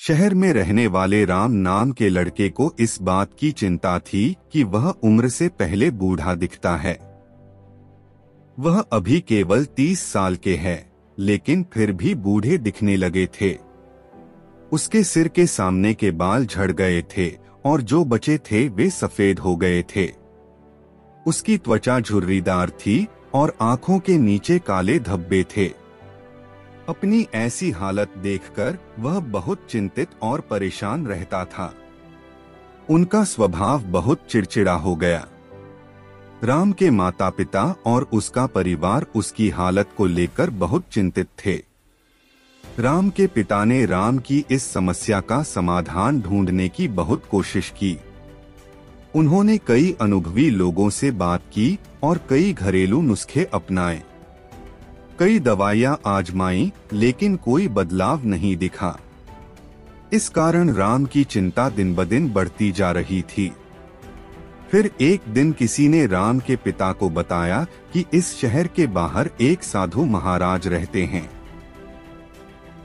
शहर में रहने वाले राम नाम के लड़के को इस बात की चिंता थी कि वह उम्र से पहले बूढ़ा दिखता है। वह अभी केवल 30 साल के हैं, लेकिन फिर भी बूढ़े दिखने लगे थे। उसके सिर के सामने के बाल झड़ गए थे और जो बचे थे वे सफेद हो गए थे। उसकी त्वचा झुर्रीदार थी और आंखों के नीचे काले धब्बे थे। अपनी ऐसी हालत देखकर वह बहुत चिंतित और परेशान रहता था। उनका स्वभाव बहुत चिड़चिड़ा हो गया। राम के माता पिता और उसका परिवार उसकी हालत को लेकर बहुत चिंतित थे। राम के पिता ने राम की इस समस्या का समाधान ढूंढने की बहुत कोशिश की। उन्होंने कई अनुभवी लोगों से बात की और कई घरेलू नुस्खे अपनाए। कई दवाइयां आजमाई, लेकिन कोई बदलाव नहीं दिखा। इस कारण राम की चिंता दिन ब दिन बढ़ती जा रही थी। फिर एक दिन किसी ने राम के पिता को बताया कि इस शहर के बाहर एक साधु महाराज रहते हैं,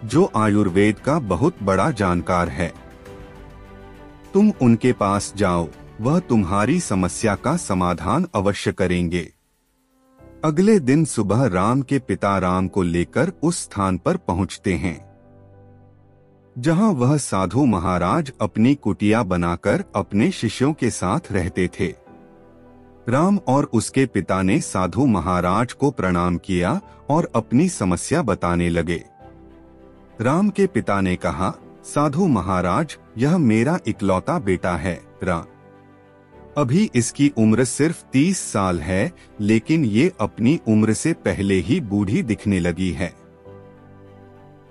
जो आयुर्वेद का बहुत बड़ा जानकार है। तुम उनके पास जाओ, वह तुम्हारी समस्या का समाधान अवश्य करेंगे। अगले दिन सुबह राम के पिता राम को लेकर उस स्थान पर पहुंचते हैं, जहां वह साधु महाराज अपनी कुटिया बनाकर अपने शिष्यों के साथ रहते थे। राम और उसके पिता ने साधु महाराज को प्रणाम किया और अपनी समस्या बताने लगे। राम के पिता ने कहा, साधु महाराज, यह मेरा इकलौता बेटा है राम। अभी इसकी उम्र सिर्फ 30 साल है, लेकिन ये अपनी उम्र से पहले ही बूढ़ी दिखने लगी है।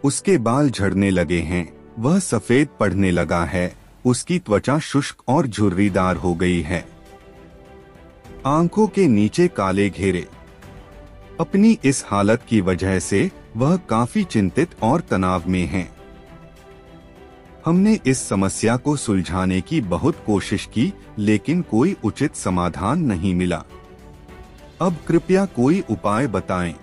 उसके बाल झड़ने लगे हैं, वह सफेद पड़ने लगा है, उसकी त्वचा शुष्क और झुर्रीदार हो गई है, आंखों के नीचे काले घेरे। अपनी इस हालत की वजह से वह काफी चिंतित और तनाव में है। हमने इस समस्या को सुलझाने की बहुत कोशिश की, लेकिन कोई उचित समाधान नहीं मिला। अब कृपया कोई उपाय बताएं।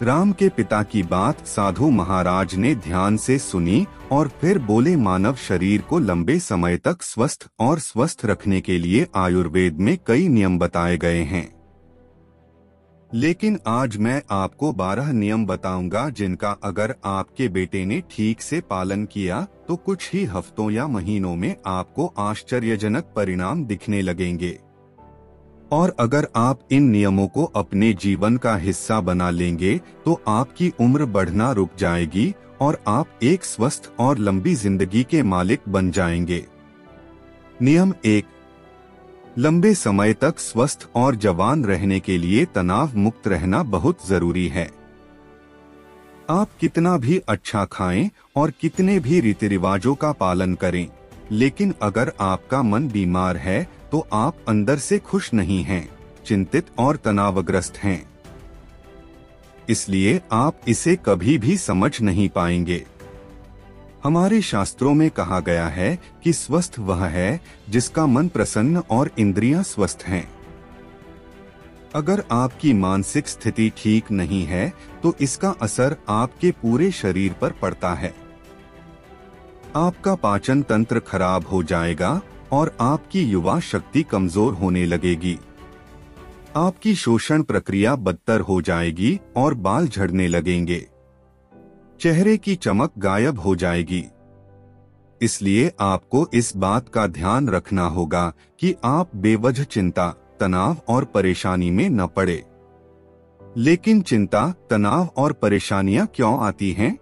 राम के पिता की बात साधु महाराज ने ध्यान से सुनी और फिर बोले, मानव शरीर को लंबे समय तक स्वस्थ रखने के लिए आयुर्वेद में कई नियम बताए गए हैं, लेकिन आज मैं आपको 12 नियम बताऊंगा जिनका अगर आपके बेटे ने ठीक से पालन किया तो कुछ ही हफ्तों या महीनों में आपको आश्चर्यजनक परिणाम दिखने लगेंगे। और अगर आप इन नियमों को अपने जीवन का हिस्सा बना लेंगे तो आपकी उम्र बढ़ना रुक जाएगी और आप एक स्वस्थ और लंबी जिंदगी के मालिक बन जाएंगे। नियम 1, लंबे समय तक स्वस्थ और जवान रहने के लिए तनाव मुक्त रहना बहुत जरूरी है। आप कितना भी अच्छा खाएं और कितने भी रीति रिवाजों का पालन करें, लेकिन अगर आपका मन बीमार है तो आप अंदर से खुश नहीं हैं, चिंतित और तनावग्रस्त हैं। इसलिए आप इसे कभी भी समझ नहीं पाएंगे। हमारे शास्त्रों में कहा गया है कि स्वस्थ वह है जिसका मन प्रसन्न और इंद्रियां स्वस्थ हैं। अगर आपकी मानसिक स्थिति ठीक नहीं है तो इसका असर आपके पूरे शरीर पर पड़ता है। आपका पाचन तंत्र खराब हो जाएगा और आपकी युवा शक्ति कमजोर होने लगेगी। आपकी शोषण प्रक्रिया बदतर हो जाएगी और बाल झड़ने लगेंगे। चेहरे की चमक गायब हो जाएगी। इसलिए आपको इस बात का ध्यान रखना होगा कि आप बेवजह चिंता, तनाव और परेशानी में न पड़े। लेकिन चिंता, तनाव और परेशानियां क्यों आती हैं?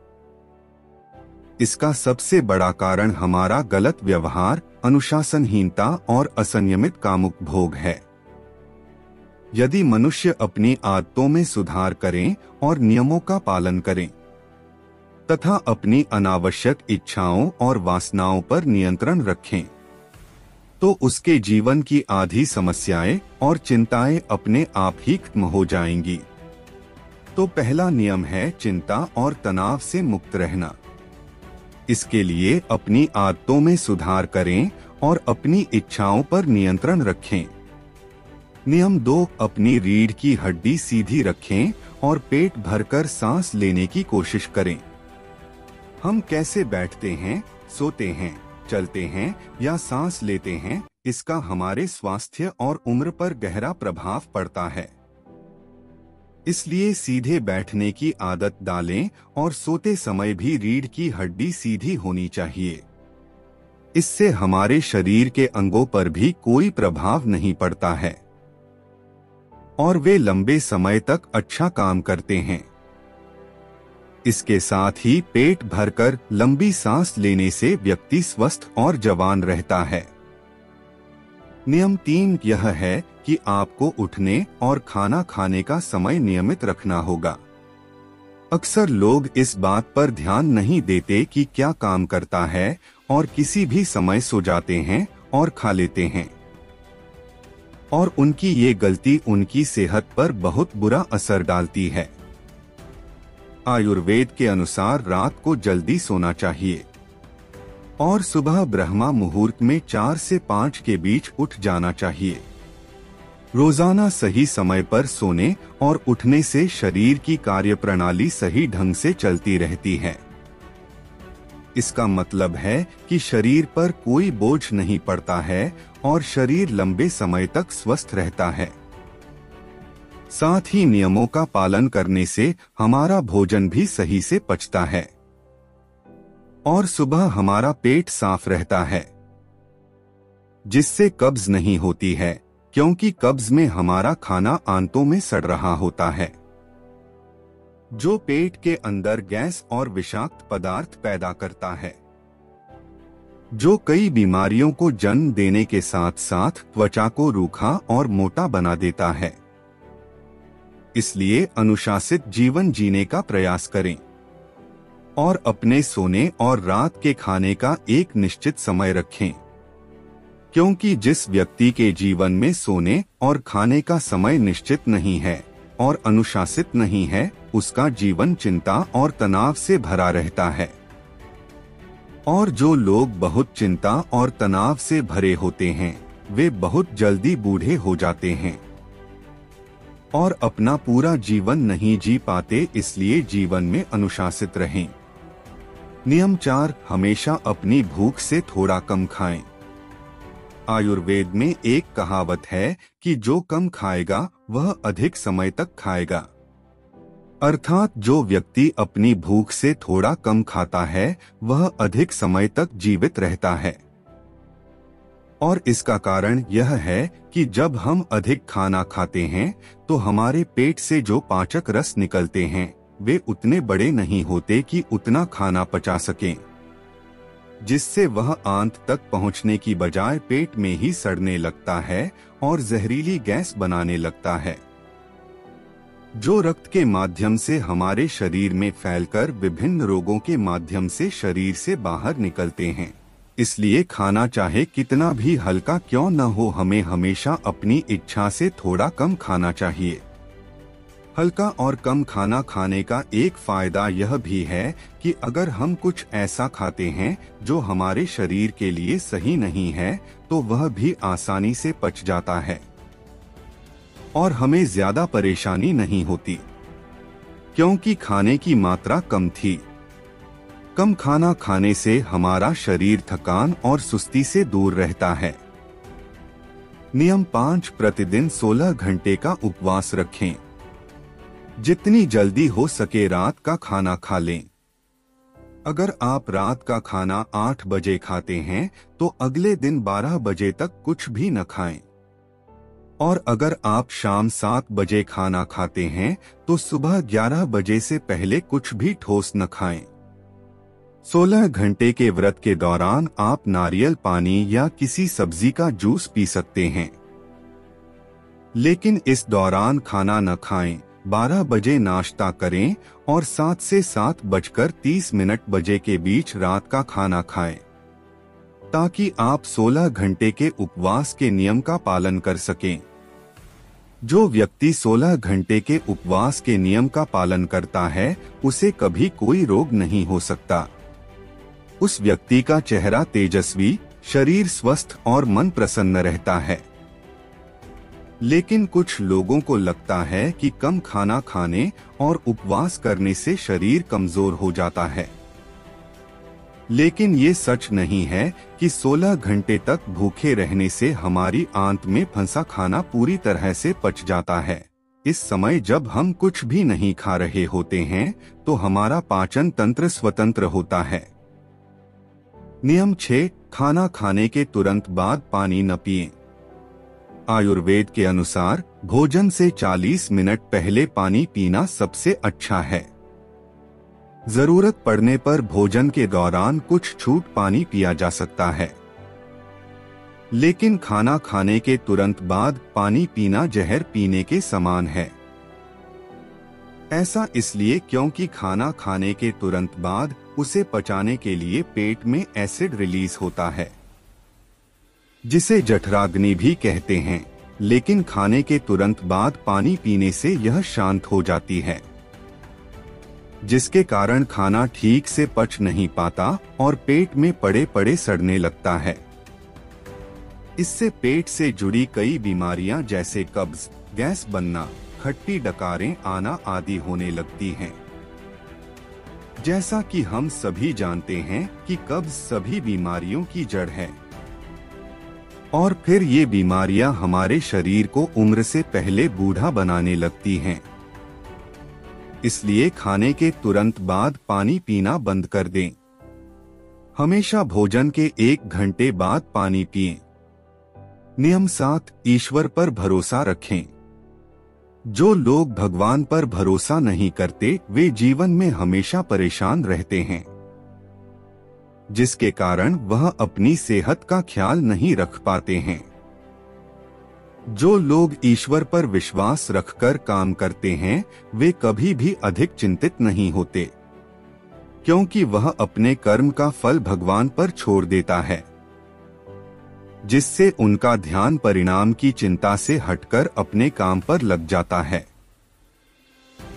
इसका सबसे बड़ा कारण हमारा गलत व्यवहार, अनुशासनहीनता और असंयमित कामुकभोग है। यदि मनुष्य अपनी आदतों में सुधार करें और नियमों का पालन करें तथा अपनी अनावश्यक इच्छाओं और वासनाओं पर नियंत्रण रखें, तो उसके जीवन की आधी समस्याएं और चिंताएं अपने आप ही खत्म हो जाएंगी। तो पहला नियम है चिंता और तनाव से मुक्त रहना। इसके लिए अपनी आदतों में सुधार करें और अपनी इच्छाओं पर नियंत्रण रखें। नियम 2, अपनी रीढ़ की हड्डी सीधी रखें और पेट भरकर सांस लेने की कोशिश करें। हम कैसे बैठते हैं, सोते हैं, चलते हैं या सांस लेते हैं, इसका हमारे स्वास्थ्य और उम्र पर गहरा प्रभाव पड़ता है। इसलिए सीधे बैठने की आदत डालें और सोते समय भी रीढ़ की हड्डी सीधी होनी चाहिए। इससे हमारे शरीर के अंगों पर भी कोई प्रभाव नहीं पड़ता है और वे लंबे समय तक अच्छा काम करते हैं। इसके साथ ही पेट भरकर लंबी सांस लेने से व्यक्ति स्वस्थ और जवान रहता है। नियम 3 यह है कि आपको उठने और खाना खाने का समय नियमित रखना होगा। अक्सर लोग इस बात पर ध्यान नहीं देते कि क्या काम करता है और किसी भी समय सो जाते हैं और खा लेते हैं, और उनकी ये गलती उनकी सेहत पर बहुत बुरा असर डालती है। आयुर्वेद के अनुसार रात को जल्दी सोना चाहिए और सुबह ब्रह्मा मुहूर्त में 4 से 5 के बीच उठ जाना चाहिए। रोजाना सही समय पर सोने और उठने से शरीर की कार्यप्रणाली सही ढंग से चलती रहती है। इसका मतलब है कि शरीर पर कोई बोझ नहीं पड़ता है और शरीर लंबे समय तक स्वस्थ रहता है। साथ ही नियमों का पालन करने से हमारा भोजन भी सही से पचता है और सुबह हमारा पेट साफ रहता है, जिससे कब्ज नहीं होती है, क्योंकि कब्ज में हमारा खाना आंतों में सड़ रहा होता है, जो पेट के अंदर गैस और विषाक्त पदार्थ पैदा करता है, जो कई बीमारियों को जन्म देने के साथ साथ त्वचा को रूखा और मोटा बना देता है। इसलिए अनुशासित जीवन जीने का प्रयास करें और अपने सोने और रात के खाने का एक निश्चित समय रखें, क्योंकि जिस व्यक्ति के जीवन में सोने और खाने का समय निश्चित नहीं है और अनुशासित नहीं है, उसका जीवन चिंता और तनाव से भरा रहता है। और जो लोग बहुत चिंता और तनाव से भरे होते हैं, वे बहुत जल्दी बूढ़े हो जाते हैं और अपना पूरा जीवन नहीं जी पाते। इसलिए जीवन में अनुशासित रहें। नियम 4, हमेशा अपनी भूख से थोड़ा कम खाएं। आयुर्वेद में एक कहावत है कि जो कम खाएगा वह अधिक समय तक खाएगा। अर्थात जो व्यक्ति अपनी भूख से थोड़ा कम खाता है वह अधिक समय तक जीवित रहता है। और इसका कारण यह है कि जब हम अधिक खाना खाते हैं तो हमारे पेट से जो पाचक रस निकलते हैं वे उतने बड़े नहीं होते कि उतना खाना पचा सकें, जिससे वह आंत तक पहुंचने की बजाय पेट में ही सड़ने लगता है और जहरीली गैस बनाने लगता है, जो रक्त के माध्यम से हमारे शरीर में फैलकर विभिन्न रोगों के माध्यम से शरीर से बाहर निकलते हैं। इसलिए खाना चाहे कितना भी हल्का क्यों न हो, हमें हमेशा अपनी इच्छा से थोड़ा कम खाना चाहिए। हल्का और कम खाना खाने का एक फायदा यह भी है कि अगर हम कुछ ऐसा खाते हैं जो हमारे शरीर के लिए सही नहीं है तो वह भी आसानी से पच जाता है और हमें ज्यादा परेशानी नहीं होती, क्योंकि खाने की मात्रा कम थी। कम खाना खाने से हमारा शरीर थकान और सुस्ती से दूर रहता है। नियम 5, प्रतिदिन 16 घंटे का उपवास रखें। जितनी जल्दी हो सके रात का खाना खा लें। अगर आप रात का खाना 8 बजे खाते हैं तो अगले दिन 12 बजे तक कुछ भी न खाएं। और अगर आप शाम 7 बजे खाना खाते हैं तो सुबह 11 बजे से पहले कुछ भी ठोस न खाएं। 16 घंटे के व्रत के दौरान आप नारियल पानी या किसी सब्जी का जूस पी सकते हैं, लेकिन इस दौरान खाना न खाएं। 12 बजे नाश्ता करें और 7 से 7:30 बजे के बीच रात का खाना खाएं, ताकि आप 16 घंटे के उपवास के नियम का पालन कर सकें। जो व्यक्ति 16 घंटे के उपवास के नियम का पालन करता है उसे कभी कोई रोग नहीं हो सकता। उस व्यक्ति का चेहरा तेजस्वी, शरीर स्वस्थ और मन प्रसन्न रहता है। लेकिन कुछ लोगों को लगता है कि कम खाना खाने और उपवास करने से शरीर कमजोर हो जाता है। लेकिन ये सच नहीं है कि 16 घंटे तक भूखे रहने से हमारी आंत में फंसा खाना पूरी तरह से पच जाता है। इस समय जब हम कुछ भी नहीं खा रहे होते हैं तो हमारा पाचन तंत्र स्वतंत्र होता है। नियम 6, खाना खाने के तुरंत बाद पानी न पिएं। आयुर्वेद के अनुसार भोजन से 40 मिनट पहले पानी पीना सबसे अच्छा है। जरूरत पड़ने पर भोजन के दौरान कुछ छूट पानी पिया जा सकता है, लेकिन खाना खाने के तुरंत बाद पानी पीना जहर पीने के समान है। ऐसा इसलिए क्योंकि खाना खाने के तुरंत बाद उसे पचाने के लिए पेट में एसिड रिलीज होता है, जिसे जठराग्नि भी कहते हैं, लेकिन खाने के तुरंत बाद पानी पीने से यह शांत हो जाती है, जिसके कारण खाना ठीक से पच नहीं पाता और पेट में पड़े पड़े सड़ने लगता है। इससे पेट से जुड़ी कई बीमारियां जैसे कब्ज, गैस बनना, खट्टी डकारें आना आदि होने लगती हैं। जैसा कि हम सभी जानते हैं कि कब्ज सभी बीमारियों की जड़ है और फिर ये बीमारियां हमारे शरीर को उम्र से पहले बूढ़ा बनाने लगती हैं। इसलिए खाने के तुरंत बाद पानी पीना बंद कर दें। हमेशा भोजन के 1 घंटे बाद पानी पिएं। नियम 7, ईश्वर पर भरोसा रखें। जो लोग भगवान पर भरोसा नहीं करते वे जीवन में हमेशा परेशान रहते हैं, जिसके कारण वह अपनी सेहत का ख्याल नहीं रख पाते हैं। जो लोग ईश्वर पर विश्वास रखकर काम करते हैं वे कभी भी अधिक चिंतित नहीं होते, क्योंकि वह अपने कर्म का फल भगवान पर छोड़ देता है, जिससे उनका ध्यान परिणाम की चिंता से हटकर अपने काम पर लग जाता है।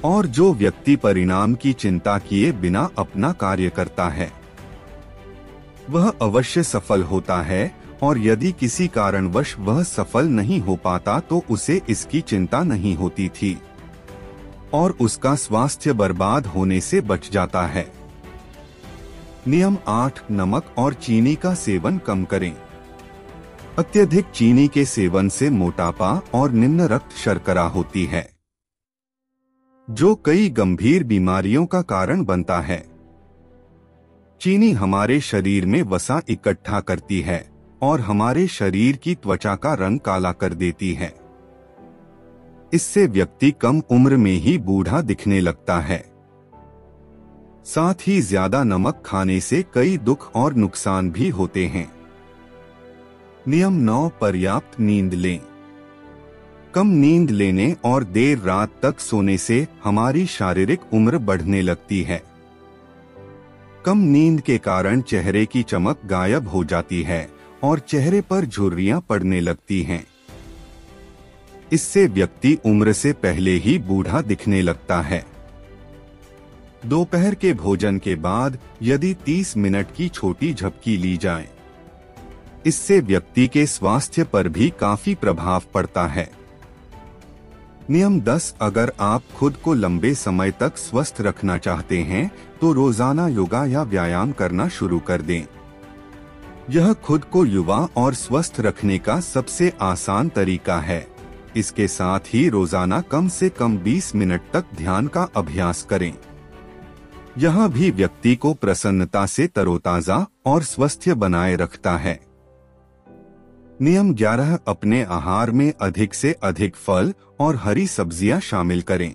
और जो व्यक्ति परिणाम की चिंता किए बिना अपना कार्य करता है वह अवश्य सफल होता है, और यदि किसी कारणवश वह सफल नहीं हो पाता तो उसे इसकी चिंता नहीं होती थी और उसका स्वास्थ्य बर्बाद होने से बच जाता है। नियम 8, नमक और चीनी का सेवन कम करें। अत्यधिक चीनी के सेवन से मोटापा और निम्न रक्त शर्करा होती है, जो कई गंभीर बीमारियों का कारण बनता है। चीनी हमारे शरीर में वसा इकट्ठा करती है और हमारे शरीर की त्वचा का रंग काला कर देती है। इससे व्यक्ति कम उम्र में ही बूढ़ा दिखने लगता है। साथ ही ज्यादा नमक खाने से कई दुख और नुकसान भी होते हैं। नियम 9, पर्याप्त नींद लें। कम नींद लेने और देर रात तक सोने से हमारी शारीरिक उम्र बढ़ने लगती है। कम नींद के कारण चेहरे की चमक गायब हो जाती है और चेहरे पर झुर्रियां पड़ने लगती हैं। इससे व्यक्ति उम्र से पहले ही बूढ़ा दिखने लगता है। दोपहर के भोजन के बाद यदि 30 मिनट की छोटी झपकी ली जाए, इससे व्यक्ति के स्वास्थ्य पर भी काफी प्रभाव पड़ता है। नियम 10, अगर आप खुद को लंबे समय तक स्वस्थ रखना चाहते हैं तो रोजाना योगा या व्यायाम करना शुरू कर दें। यह खुद को युवा और स्वस्थ रखने का सबसे आसान तरीका है। इसके साथ ही रोजाना कम से कम 20 मिनट तक ध्यान का अभ्यास करें। यह भी व्यक्ति को प्रसन्नता से तरोताजा और स्वस्थ बनाए रखता है। नियम 11, अपने आहार में अधिक से अधिक फल और हरी सब्जियां शामिल करें।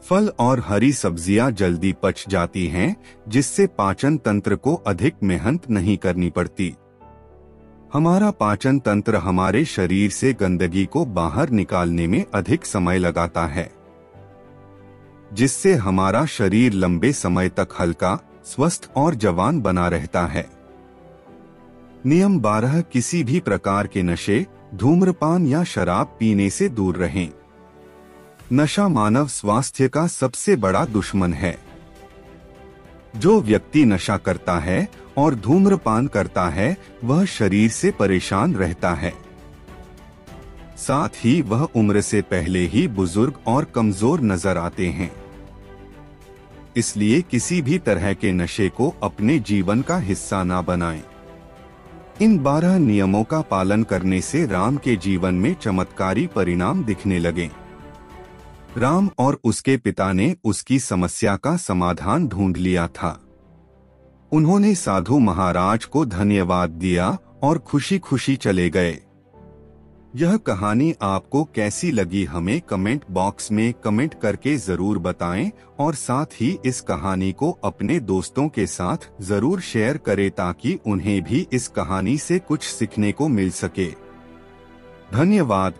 फल और हरी सब्जियां जल्दी पच जाती हैं, जिससे पाचन तंत्र को अधिक मेहनत नहीं करनी पड़ती। हमारा पाचन तंत्र हमारे शरीर से गंदगी को बाहर निकालने में अधिक समय लगाता है, जिससे हमारा शरीर लंबे समय तक हल्का, स्वस्थ और जवान बना रहता है। नियम 12, किसी भी प्रकार के नशे, धूम्रपान या शराब पीने से दूर रहें। नशा मानव स्वास्थ्य का सबसे बड़ा दुश्मन है। जो व्यक्ति नशा करता है और धूम्रपान करता है वह शरीर से परेशान रहता है। साथ ही वह उम्र से पहले ही बुजुर्ग और कमजोर नजर आते हैं। इसलिए किसी भी तरह के नशे को अपने जीवन का हिस्सा ना बनाएं। इन 12 नियमों का पालन करने से राम के जीवन में चमत्कारी परिणाम दिखने लगे। राम और उसके पिता ने उसकी समस्या का समाधान ढूंढ लिया था। उन्होंने साधु महाराज को धन्यवाद दिया और खुशी खुशी चले गए। यह कहानी आपको कैसी लगी हमें कमेंट बॉक्स में कमेंट करके जरूर बताएं और साथ ही इस कहानी को अपने दोस्तों के साथ जरूर शेयर करें ताकि उन्हें भी इस कहानी से कुछ सीखने को मिल सके। धन्यवाद।